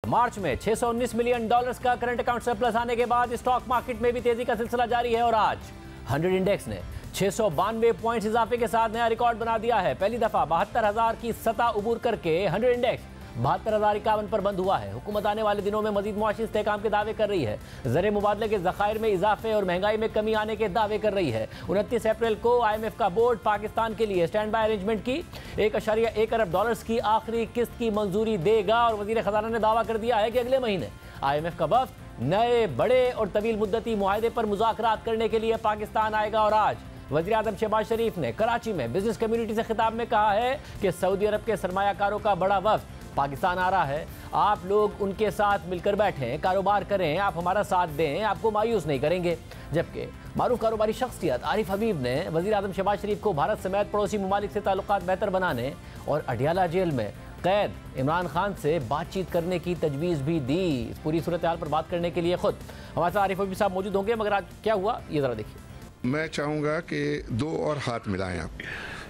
मार्च में $619 मिलियन का current account surplus आने के बाद स्टॉक मार्केट में भी तेजी का सिलसिला जारी है और आज 100 इंडेक्स ने 692 पॉइंट्स इजाफे के साथ नया रिकॉर्ड बना दिया है। पहली दफा 72,000 की सतह उबूर करके 100 इंडेक्स 72,051 पर बंद हुआ है। हुकूमत आने वाले दिनों में मजीद मुआशी इस्तेहकाम के दावे कर रही है। ज़र मुबादले के ज़खायर में इजाफे और महंगाई में कमी आने के दावे कर रही है। 29 अप्रैल को IMF का बोर्ड पाकिस्तान के लिए स्टैंड बाय अरेंजमेंट की $1.1 अरब की आखिरी किस्त की मंजूरी देगा और वजीर खजाना ने दावा कर दिया है कि अगले महीने IMF का वफ्द नए बड़े और तवील मुद्दती मुआहदे पर मुज़ाकरात करने के लिए पाकिस्तान आएगा। और आज वज़ीर आज़म शहबाज शरीफ ने कराची में बिजनेस कम्युनिटी से खिताब में कहा है कि सऊदी अरब के सरमायाकारों का बड़ा वफ्द पाकिस्तान आ रहा है, आप लोग उनके साथ मिलकर बैठें, कारोबार करें, आप हमारा साथ दें, आपको मायूस नहीं करेंगे। जबकि मारूफ कारोबारी शख्सियत आरिफ हबीब ने वज़ीर आज़म शहबाज शरीफ को भारत समेत पड़ोसी ममालिक से ताल्लुकात बेहतर बनाने और अडियाला जेल में कैद इमरान खान से बातचीत करने की तजवीज़ भी दी। इस पूरी सूरत हाल पर बात करने के लिए खुद हमारे साथ आरिफ हबीब साहब मौजूद होंगे, मगर आज क्या हुआ ये ज़रा देखिए। मैं चाहूँगा कि दो और हाथ मिलाएं आप,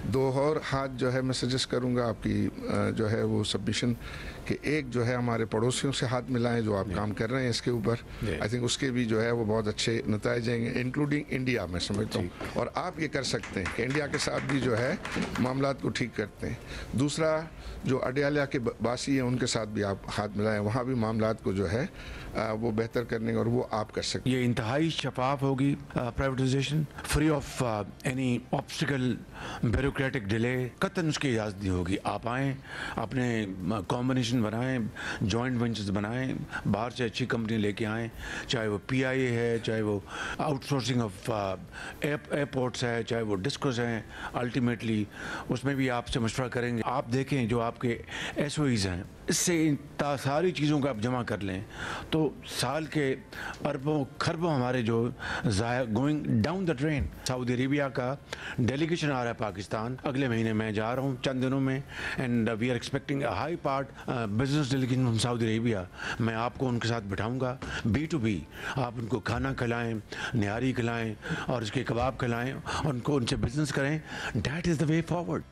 दो और हाथ जो है मैं सजेस्ट करूँगा आपकी जो है वो सबमिशन कि एक जो है हमारे पड़ोसियों से हाथ मिलाएं जो आप काम कर रहे हैं इसके ऊपर। आई थिंक उसके भी जो है वो बहुत अच्छे नताइज आएंगे, इंक्लूडिंग इंडिया मैं समझता हूँ। और आप ये कर सकते हैं कि इंडिया के साथ भी जो है मामलात को ठीक करते हैं। दूसरा जो अडियाला के बासी हैं उनके साथ भी आप हाथ मिलाएं, वहाँ भी मामलात को जो है वो बेहतर करने और वो आप कर सकते हैं। ये इंतहाई शफाफ होगी privatisation, free of any obstacle, bureaucratic delay, कतन उसकी इजाज़त नहीं होगी। आप आएँ, अपने कॉम्बिनेशन बनाएं, जॉइंट वेंचर्स बनाएं, बाहर से अच्छी कंपनी लेके आएँ, चाहे वो PIA है, चाहे वो आउटसोर्सिंग ऑफ एयरपोर्ट्स है, चाहे वो डिस्कोस हैं। अल्टीमेटली उसमें भी आपसे मशवरा करेंगे। आप देखें जो आपके SOEs हैं, इससे सारी चीज़ों का आप जमा कर लें तो साल के अरबों खरबों हमारे जो going down the drain. Saudi Arabia का डेलीगेशन आ रहा है पाकिस्तान, अगले महीने मैं जा रहा हूँ चंद दिनों में, and we are expecting a high part business delegation from Saudi Arabia. मैं आपको उनके साथ बिठाऊँगा B2B, आप उनको खाना खिलाएँ, निहारी खिलाएँ और उसके कबाब खिलाएँ, उनको उनसे बिजनेस करें। That is the way forward.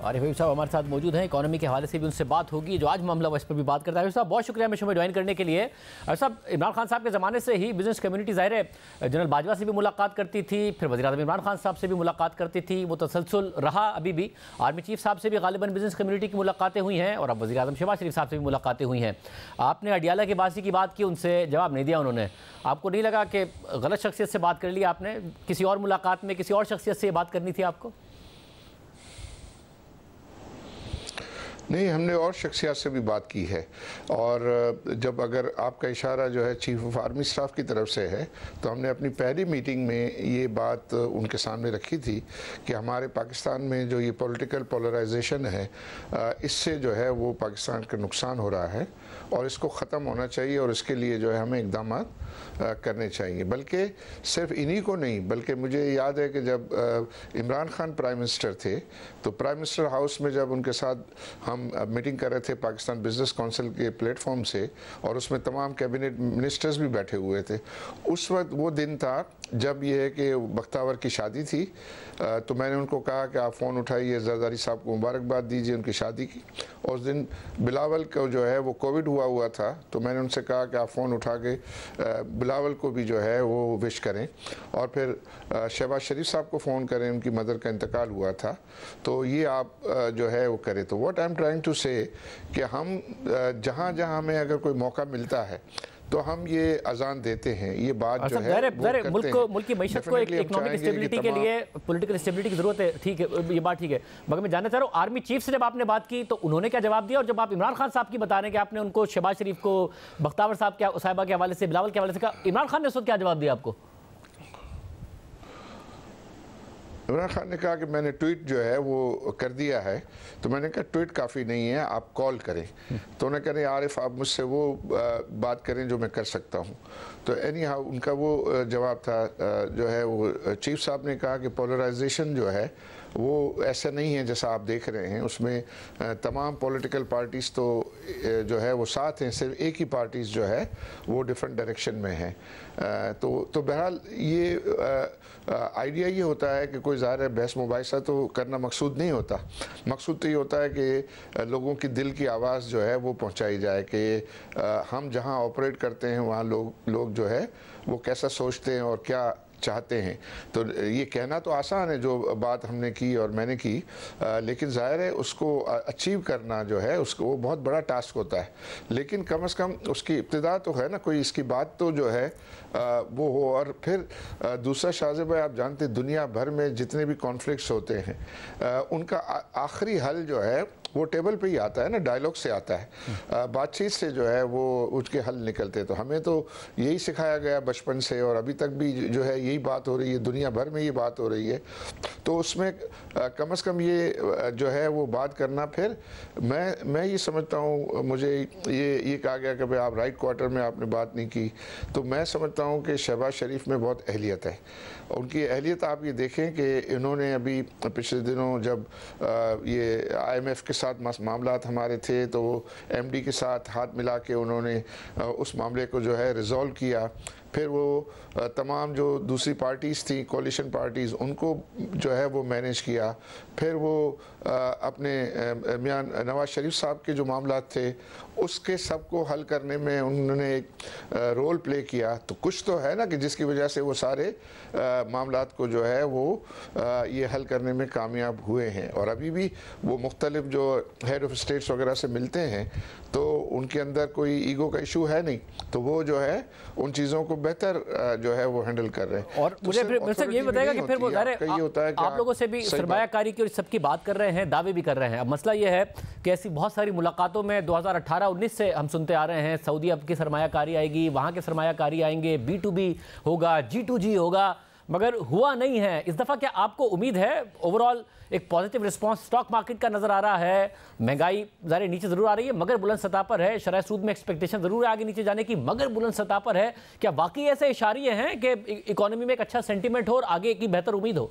Arif Habib sahab हमारे साथ मौजूद हैं, इकोनॉमी के हवाले से भी उनसे बात होगी, जो आज मामला इस पर भी बात करता है। साहब बहुत शुक्रिया हमें ज्वाइन करने के लिए। साहब इमरान खान साहब के ज़माने से ही बिजनेस कम्युनिटी ज़ाहिर है जनरल बाजवा से भी मुलाकात करती थी, फिर वज़ीर आज़म इमरान खान साहब से भी मुलाकात करती थी, वो तसलसल रहा। अभी भी आर्मी चीफ साहब से भी गालिबन बिजनेस कम्युनिटी की मुलाकातें हुई हैं और अब वज़ीर आज़म शहबाज शरीफ साहब से भी मुलाकातें हुई हैं। आपने अडियाला की बासी की बात की, उनसे जवाब नहीं दिया उन्होंने। आपको नहीं लगा कि गलत शख्सियत से बात कर ली आपने? किसी और मुलाकात में किसी और शख्सियत से बात करनी थी आपको? नहीं, हमने और शख्सियत से भी बात की है। और जब अगर आपका इशारा जो है चीफ ऑफ आर्मी स्टाफ की तरफ से है तो हमने अपनी पहली मीटिंग में ये बात उनके सामने रखी थी कि हमारे पाकिस्तान में जो ये पॉलिटिकल पोलराइजेशन है इससे जो है वो पाकिस्तान का नुकसान हो रहा है और इसको ख़त्म होना चाहिए और इसके लिए जो है हमें इक़दाम करने चाहिए। बल्कि सिर्फ इन्हीं को नहीं, बल्कि मुझे याद है कि जब इमरान खान प्राइम मिनिस्टर थे तो प्राइम मिनिस्टर हाउस में जब उनके साथ हम मीटिंग कर रहे थे पाकिस्तान बिजनेस काउंसिल के प्लेटफॉर्म से और उसमें तमाम कैबिनेट मिनिस्टर्स भी बैठे हुए थे, उस वक्त वो दिन था जब ये है कि बख्तावर की शादी थी। तो मैंने उनको कहा कि आप फ़ोन उठाइए, जरदारी साहब को मुबारकबाद दीजिए उनकी शादी की। और उस दिन बिलावल को जो है वो कोविड हुआ था, तो मैंने उनसे कहा कि आप फ़ोन उठा के बिलावल को भी जो है वो विश करें। और फिर शहबाज शरीफ साहब को फ़ोन करें, उनकी मदर का इंतकाल हुआ था, तो ये आप जो है वो करें। तो what I am trying to say कि हम जहाँ जहाँ हमें अगर कोई मौका मिलता है तो हम ये अजान देते हैं। ये बात जो है मुल्क की मईशत को इकोनॉमिक स्टेबिलिटी के लिए पॉलिटिकल स्टेबिलिटी की जरूरत है, ठीक है, ये बात ठीक है। मगर मैं जानना चाह रहा हूँ आर्मी चीफ से जब आपने बात की तो उन्होंने क्या जवाब दिया, और जब आप इमरान खान साहब की बता रहे हैं कि आपने उनको शहबाज शरीफ को बख्तावर साहब के हवाले से, बिलावल के हवाले से कहा, इमरान खान ने उस वक्त क्या जवाब दिया आपको? इमरान खान ने कहा कि मैंने ट्वीट जो है वो कर दिया है। तो मैंने कहा ट्वीट काफ़ी नहीं है, आप कॉल करें। तो उन्होंने कहा आरिफ आप मुझसे वो बात करें जो मैं कर सकता हूँ। तो एनी हाउ उनका वो जवाब था जो है वो चीफ साहब ने कहा कि पोलराइजेशन जो है वो ऐसा नहीं है जैसा आप देख रहे हैं। उसमें तमाम पॉलिटिकल पार्टीज़ तो जो है वो साथ हैं, सिर्फ एक ही पार्टीज़ जो है वो डिफरेंट डायरेक्शन में है। तो बहरहाल ये आइडिया ये होता है कि कोई ज़ाहिर है बहस मुबाहिसा तो करना मकसूद नहीं होता। मकसूद तो ये होता है कि लोगों की दिल की आवाज़ जो है वो पहुंचाई जाए कि हम जहां ऑपरेट करते हैं वहां लोग जो है वो कैसा सोचते हैं और क्या चाहते हैं। तो ये कहना तो आसान है जो बात हमने की और मैंने की, लेकिन ज़ाहिर है उसको अचीव करना जो है उसको वो बहुत बड़ा टास्क होता है। लेकिन कम से कम उसकी इब्तिदा तो है ना, कोई इसकी बात तो जो है वो हो। और फिर दूसरा शाहज़ेब भाई, आप जानते हैं दुनिया भर में जितने भी कॉन्फ्लिक्ट्स होते हैं उनका आखिरी हल जो है वो टेबल पे ही आता है ना, डायलॉग से आता है, बातचीत से जो है वो उसके हल निकलते हैं। तो हमें तो यही सिखाया गया बचपन से और अभी तक भी जो है यही बात हो रही है, दुनिया भर में ये बात हो रही है। तो उसमें कम से कम ये जो है वो बात करना, फिर मैं ये समझता हूँ, मुझे ये कहा गया कि भाई आप राइट क्वार्टर में आपने बात नहीं की, तो मैं समझता हूँ कि शहबाज शरीफ में बहुत अहलियत है। उनकी अहलियत आप ये देखें कि इन्होंने अभी पिछले दिनों जब ये IMF के साथ मामलात हमारे थे तो MD के साथ हाथ मिला के उन्होंने उस मामले को जो है रिजॉल्व किया। फिर वो तमाम जो दूसरी पार्टीज़ थी, कोलिशन पार्टीज़, उनको जो है वो मैनेज किया। फिर वो अपने मियां नवाज शरीफ साहब के जो मामलात थे उसके सबको हल करने में उन्होंने एक रोल प्ले किया। तो कुछ तो है ना कि जिसकी वजह से वो सारे मामलात को जो है वो ये हल करने में कामयाब हुए हैं। और अभी भी वो मुख्तलिफ जो हेड ऑफ स्टेट्स वगैरह से मिलते हैं तो उनके अंदर कोई ईगो का इशू है नहीं, तो वो जो है उन चीज़ों को बेहतर जो है वो हैंडल कर रहे हैं। और तो मुझे ये बताएगा कि फिर वो आप लोगों से भी सरमायाकारी की और सबकी बात कर रहे हैं, दावे भी कर रहे हैं। अब मसला ये है कि ऐसी बहुत सारी मुलाकातों में 2018-19 से हम सुनते आ रहे हैं सऊदी अरब की सरमायाकारी आएगी, वहाँ के सरमायाकारी आएंगे, B2B होगा, G2G होगा, मगर हुआ नहीं है। इस दफ़ा क्या आपको उम्मीद है ओवरऑल एक पॉजिटिव रिस्पांस स्टॉक मार्केट का नजर आ रहा है? महंगाई ज़रा नीचे जरूर आ रही है मगर बुलंद सतह पर है, शरह सूद में एक्सपेक्टेशन जरूर है आगे नीचे जाने की मगर बुलंद सतह पर है। क्या वाकई ऐसे इशारे हैं कि इकोनॉमी में एक अच्छा सेंटीमेंट हो और आगे की बेहतर उम्मीद हो?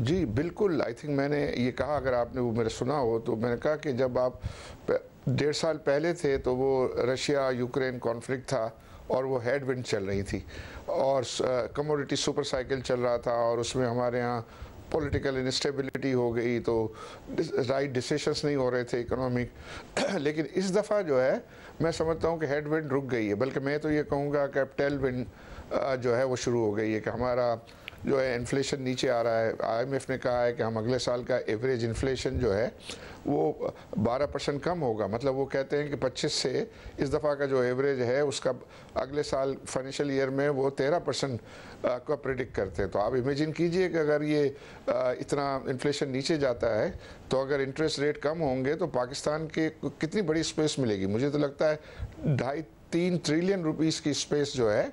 जी बिल्कुल। आई थिंक मैंने ये कहा, अगर आपने वो मेरा सुना हो तो मैंने कहा कि जब आप 1.5 साल पहले थे तो वो रशिया यूक्रेन कॉन्फ्लिक्ट था और वो हेडविंड चल रही थी और कमोडिटी सुपर साइकिल चल रहा था और उसमें हमारे यहाँ पॉलिटिकल इंस्टेबिलिटी हो गई, तो राइट डिसीशंस नहीं हो रहे थे इकोनॉमिक। लेकिन इस दफ़ा जो है मैं समझता हूँ कि हेडविंड रुक गई है, बल्कि मैं तो ये कहूँगा कि टेलविंड जो है वो शुरू हो गई है कि हमारा जो है इन्फ्लेशन नीचे आ रहा है। IMF ने कहा है कि हम अगले साल का एवरेज इन्फ्लेशन जो है वो 12% कम होगा। मतलब वो कहते हैं कि 25 से इस दफ़ा का जो एवरेज है उसका अगले साल फाइनेंशियल ईयर में वो 13% का प्रेडिक्ट करते हैं। तो आप इमेजिन कीजिए कि अगर ये इतना इन्फ्लेशन नीचे जाता है तो अगर इंटरेस्ट रेट कम होंगे तो पाकिस्तान के कितनी बड़ी स्पेस मिलेगी। मुझे तो लगता है 2.5-3 ट्रिलियन रुपीस की स्पेस जो है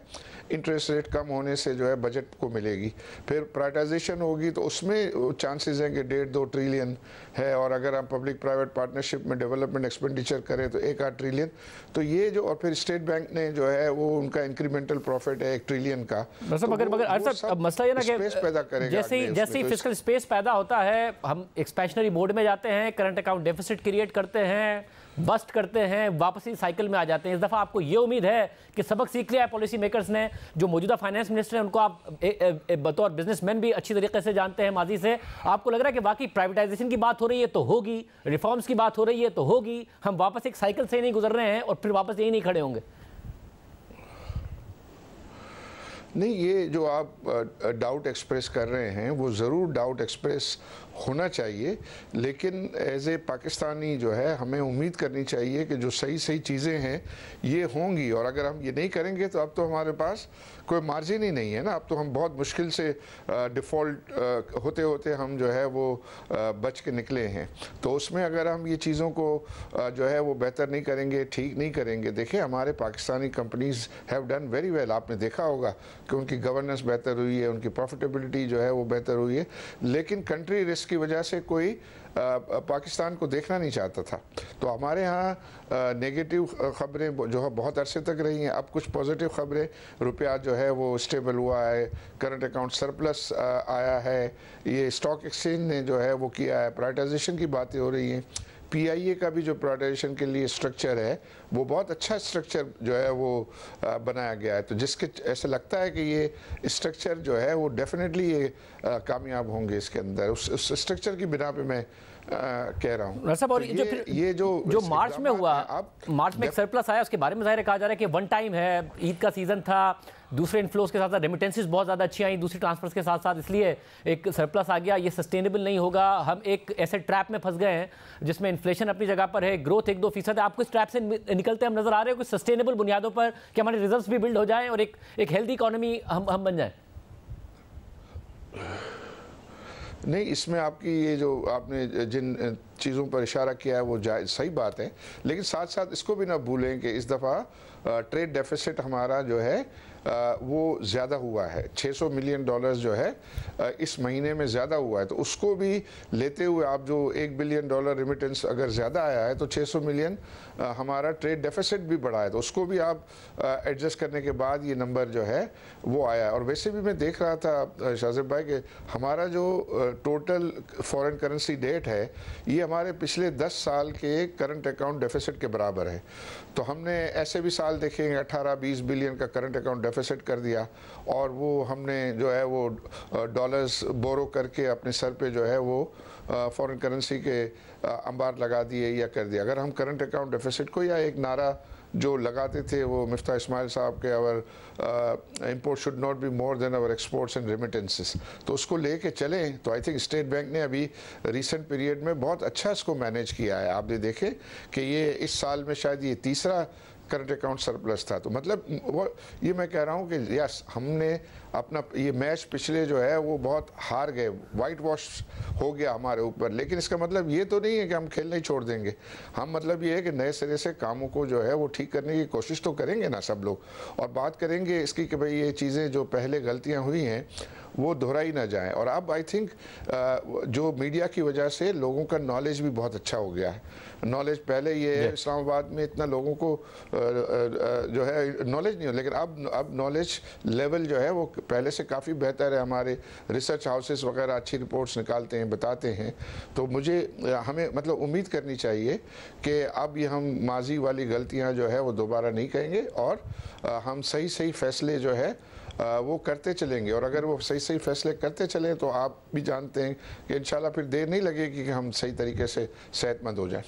इंटरेस्ट रेट कम होने से जो है बजट को मिलेगी। फिर प्राइवेटाइजेशन होगी तो उसमें चांसेस हैं कि 1.5-2 ट्रिलियन है, और अगर हम पब्लिक प्राइवेट पार्टनरशिप में डेवलपमेंट एक्सपेंडिचर करें तो 1-8 ट्रिलियन। तो ये जो, और फिर स्टेट बैंक ने जो है वो उनका इंक्रीमेंटल प्रॉफिट है 1 ट्रिलियन का। मगर मसला ये ना कि जैसे ही फिस्कल स्पेस पैदा होता है हम एक्सपेंशनरी मोड में जाते हैं, करंट अकाउंट डेफिसिट क्रिएट करते हैं, बस्ट करते हैं, वापसी साइकिल में आ जाते हैं। इस दफ़ा आपको ये उम्मीद है कि सबक सीख लिया है पॉलिसी मेकर्स ने? जो मौजूदा फाइनेंस मिनिस्टर हैं उनको आप बतौर बिजनेसमैन भी अच्छी तरीके से जानते हैं माजी से, आपको लग रहा है कि वाकई प्राइवेटाइजेशन की बात हो रही है तो होगी, रिफॉर्म्स की बात हो रही है तो होगी, हम वापस एक साइकिल से नहीं गुजर रहे हैं और फिर वापस यही नहीं खड़े होंगे? नहीं, ये जो आप डाउट एक्सप्रेस कर रहे हैं वो ज़रूर डाउट एक्सप्रेस होना चाहिए, लेकिन एज ए पाकिस्तानी जो है हमें उम्मीद करनी चाहिए कि जो सही सही चीज़ें हैं ये होंगी। और अगर हम ये नहीं करेंगे तो अब तो हमारे पास कोई मार्जिन ही नहीं है ना। अब तो हम बहुत मुश्किल से डिफ़ॉल्ट होते होते हम जो है वो बच के निकले हैं। तो उसमें अगर हम ये चीज़ों को जो है वो बेहतर नहीं करेंगे, ठीक नहीं करेंगे, देखिए हमारे Pakistani companies have done very well. आपने देखा होगा कि उनकी गवर्नेंस बेहतर हुई है, उनकी प्रॉफिटेबिलिटी जो है वो बेहतर हुई है, लेकिन कंट्री रिस्क जिसकी वजह से कोई पाकिस्तान को देखना नहीं चाहता था। तो हमारे यहाँ नेगेटिव ख़बरें जो है बहुत अरसे तक रही हैं। अब कुछ पॉजिटिव ख़बरें, रुपया जो है वो स्टेबल हुआ है, करंट अकाउंट सरप्लस आया है, ये स्टॉक एक्सचेंज ने जो है वो किया है, प्राइवेटाइजेशन की बातें हो रही हैं। PIA का भी जो प्राइवेटाइजेशन के लिए स्ट्रक्चर है वो बहुत अच्छा स्ट्रक्चर जो है वो बनाया गया है। तो जिसके ऐसा लगता है कि ये स्ट्रक्चर जो है वो डेफिनेटली ये कामयाब होंगे इसके अंदर, उस स्ट्रक्चर की बिना पे मैं कह रहा हूँ। साहब, और तो ये जो मार्च में हुआ, मार्च में एक सरप्लस आया, उसके बारे में ज़ाहिर कहा जा रहा है कि वन टाइम है, ईद का सीजन था, दूसरे इन्फ्लोज के साथ साथ रेमिटेंसेस बहुत ज़्यादा अच्छी आई, दूसरी ट्रांसफर्स के साथ साथ, इसलिए एक सरप्लस आ गया। ये सस्टेनेबल नहीं होगा, हम एक ऐसे ट्रैप में फंस गए हैं जिसमें इन्फ्लेशन अपनी जगह पर है, ग्रोथ 1-2% है। आपको इस ट्रैप से निकलते हम नजर आ रहे हो, कुछ सस्टेनेबल बुनियादों पर कि हमारे रिजर्व्स भी बिल्ड हो जाएं और एक हेल्दी इकोनॉमी हम बन जाए? नहीं, इसमें आपकी ये जो आपने जिन चीज़ों पर इशारा किया है वो सही बात है, लेकिन साथ साथ इसको भी ना भूलें कि इस दफ़ा ट्रेड डेफिसिट हमारा जो है वो ज़्यादा हुआ है। $600 मिलियन जो है इस महीने में ज़्यादा हुआ है। तो उसको भी लेते हुए आप जो $1 बिलियन रिमिटेंस अगर ज़्यादा आया है तो 600 मिलियन हमारा ट्रेड डेफिसिट भी बढ़ा है, तो उसको भी आप एडजस्ट करने के बाद ये नंबर जो है वो आया है। और वैसे भी मैं देख रहा था शाहज़ेब भाई कि हमारा जो टोटल फॉरेन करेंसी डेट है ये हमारे पिछले 10 साल के करंट अकाउंट डेफिसिट के बराबर है। तो हमने ऐसे भी साल देखेंगे 18-20 बिलियन का करंट अकाउंट डेफिसिट कर दिया, और वो हमने जो है वो डॉलर्स बोरो करके अपने सर पे जो है वो फॉरेन करेंसी के अंबार लगा दिए या कर दिया। अगर हम करंट अकाउंट डेफिसिट को, या एक नारा जो लगाते थे वो मिफ्ता इस्माइल साहब के, our import should not be more than our exports and remittances, तो उसको लेके चलें तो आई थिंक स्टेट बैंक ने अभी रिसेंट पीरियड में बहुत अच्छा इसको मैनेज किया है। आपने देखे कि ये इस साल में शायद ये तीसरा करंट अकाउंट सरप्लस था। तो मतलब वो ये मैं कह रहा हूँ कि यस, हमने अपना ये मैच पिछले जो है वो बहुत हार गए, वाइट वॉश हो गया हमारे ऊपर, लेकिन इसका मतलब ये तो नहीं है कि हम खेलना ही छोड़ देंगे। हम मतलब ये है कि नए सिरे से कामों को जो है वो ठीक करने की कोशिश तो करेंगे ना सब लोग, और बात करेंगे इसकी कि भाई ये चीज़ें जो पहले गलतियाँ हुई हैं वो दोहराई ना जाएं। और अब आई थिंक जो मीडिया की वजह से लोगों का नॉलेज भी बहुत अच्छा हो गया है। नॉलेज पहले ये है इस्लामाबाद में इतना लोगों को जो है नॉलेज नहीं हो, लेकिन अब नॉलेज लेवल जो है वो पहले से काफ़ी बेहतर है। हमारे रिसर्च हाउसेस वगैरह अच्छी रिपोर्ट्स निकालते हैं, बताते हैं। तो मुझे हमें मतलब उम्मीद करनी चाहिए कि अब ये हम माजी वाली गलतियां जो है वो दोबारा नहीं करेंगे, और हम सही सही फैसले जो है वो करते चलेंगे। और अगर वो सही सही फैसले करते चलें तो आप भी जानते हैं कि इंशाल्लाह फिर देर नहीं लगेगी कि हम सही तरीके से सेहतमंद हो जाएं।